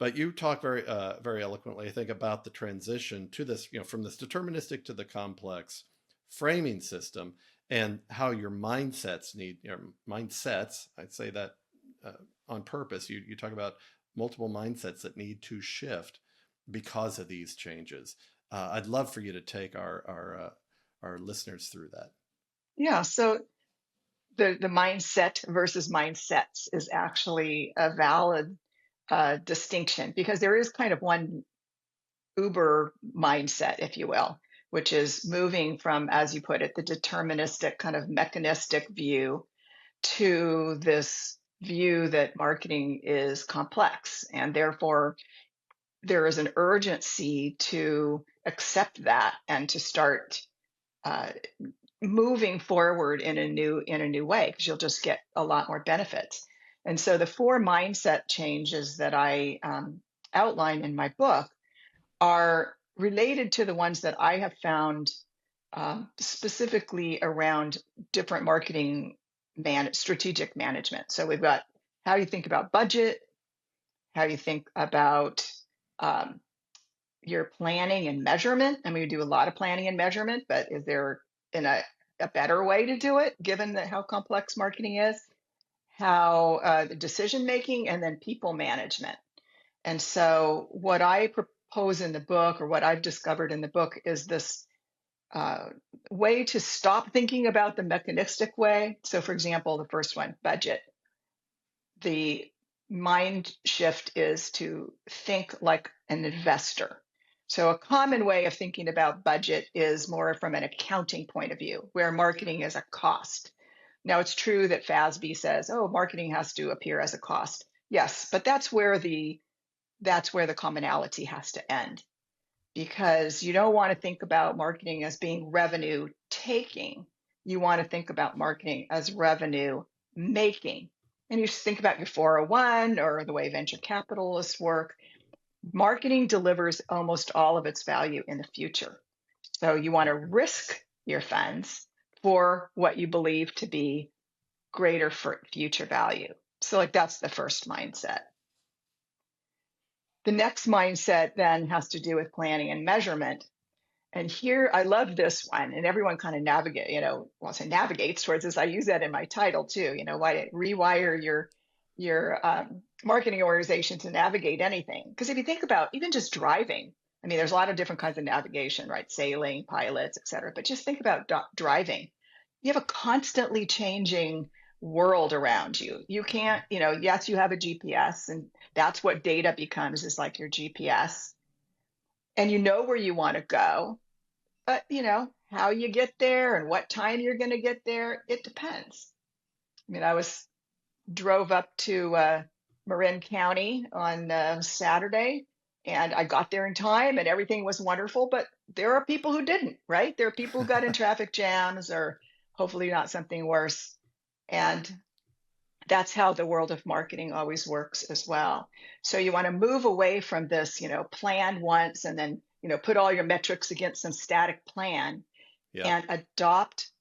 But you talk very eloquently, I think, about the transition to this, from this deterministic to the complex framing system, and how your mindsets. I'd say that on purpose. You talk about multiple mindsets that need to shift because of these changes. I'd love for you to take our listeners through that. Yeah. So the mindset versus mindsets is actually a valid distinction, because there is kind of one uber mindset, if you will, which is moving from, as you put it, the deterministic kind of mechanistic view to this view that marketing is complex, and therefore there is an urgency to accept that and to start uh, moving forward in a new way, because you'll just get a lot more benefits. And so the four mindset changes that I outline in my book are related to the ones that I have found specifically around different marketing strategic management. So we've got how you think about budget, how you think about um, your planning and measurement. I mean, we do a lot of planning and measurement, but is there a better way to do it, given that how complex marketing is? How the decision making, and then people management. And so, what I propose in the book, or what I've discovered in the book, is this uh, way to stop thinking about the mechanistic way. So, for example, the first one, budget. The mind shift is to think like an investor. So, a common way of thinking about budget is more from an accounting point of view, where marketing is a cost. Now, it's true that FASB says, oh, marketing has to appear as a cost. Yes, but that's where the commonality has to end, because you don't want to think about marketing as being revenue taking. You want to think about marketing as revenue making. And you think about your 401 or the way venture capitalists work. Marketing delivers almost all of its value in the future. So you want to risk your funds for what you believe to be greater for future value. So, like, that's the first mindset. The next mindset then has to do with planning and measurement. And here, I love this one, and everyone kind of navigates towards this. I use that in my title too. Why rewire your marketing organization to navigate anything? Because if you think about even just driving, I mean, there's a lot of different kinds of navigation, right? Sailing, pilots, et cetera. But just think about driving. You have a constantly changing world around you. You can't, yes, you have a GPS, and that's what data becomes, is like your GPS. And you know where you want to go, but how you get there and what time you're going to get there, it depends. I mean, I drove up to Marin County on Saturday, and I got there in time and everything was wonderful, but there are people who didn't, right? There are people who got in traffic jams, or hopefully not something worse. And that's how the world of marketing always works as well. So you want to move away from this, plan once and then, put all your metrics against some static plan, Yeah. and adopt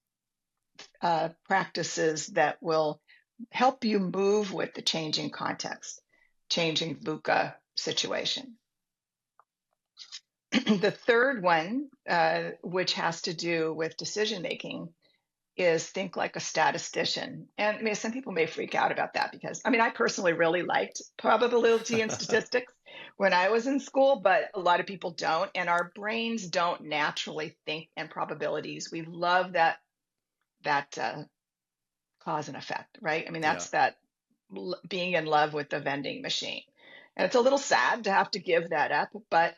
practices that will help you move with the changing context, changing VUCA situation. The third one, which has to do with decision making, is think like a statistician. And I mean, some people may freak out about that, because I personally really liked probability and statistics when I was in school, but a lot of people don't. And our brains don't naturally think in probabilities. We love that cause and effect, right? I mean, Yeah. that's that being in love with the vending machine. And it's a little sad to have to give that up, but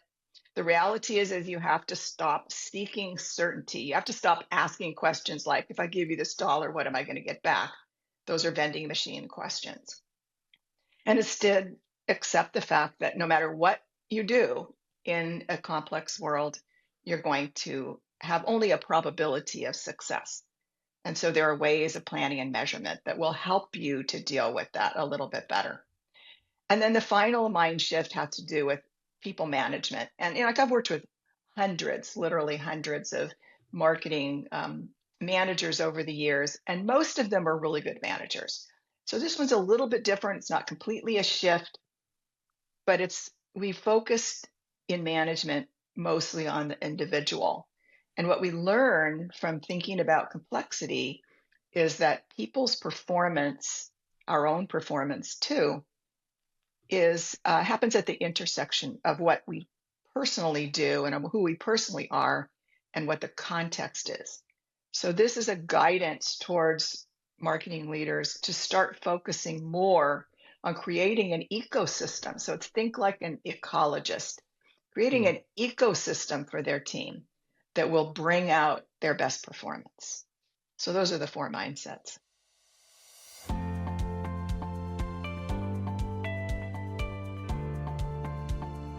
the reality is you have to stop seeking certainty. You have to stop asking questions like, if I give you this dollar, what am I going to get back? Those are vending machine questions. And instead, accept the fact that no matter what you do in a complex world, you're going to have only a probability of success. And so there are ways of planning and measurement that will help you to deal with that a little bit better. And then the final mind shift has to do with people management. And like, I've worked with literally hundreds of marketing managers over the years, and most of them are really good managers. So this one's a little bit different. It's not completely a shift, but we focused in management mostly on the individual. And what we learn from thinking about complexity is that people's performance, our own performance too, is happens at the intersection of what we personally do and who we personally are and what the context is. So this is a guidance towards marketing leaders to start focusing more on creating an ecosystem. So it's think like an ecologist, creating Mm. an ecosystem for their team that will bring out their best performance. So those are the four mindsets.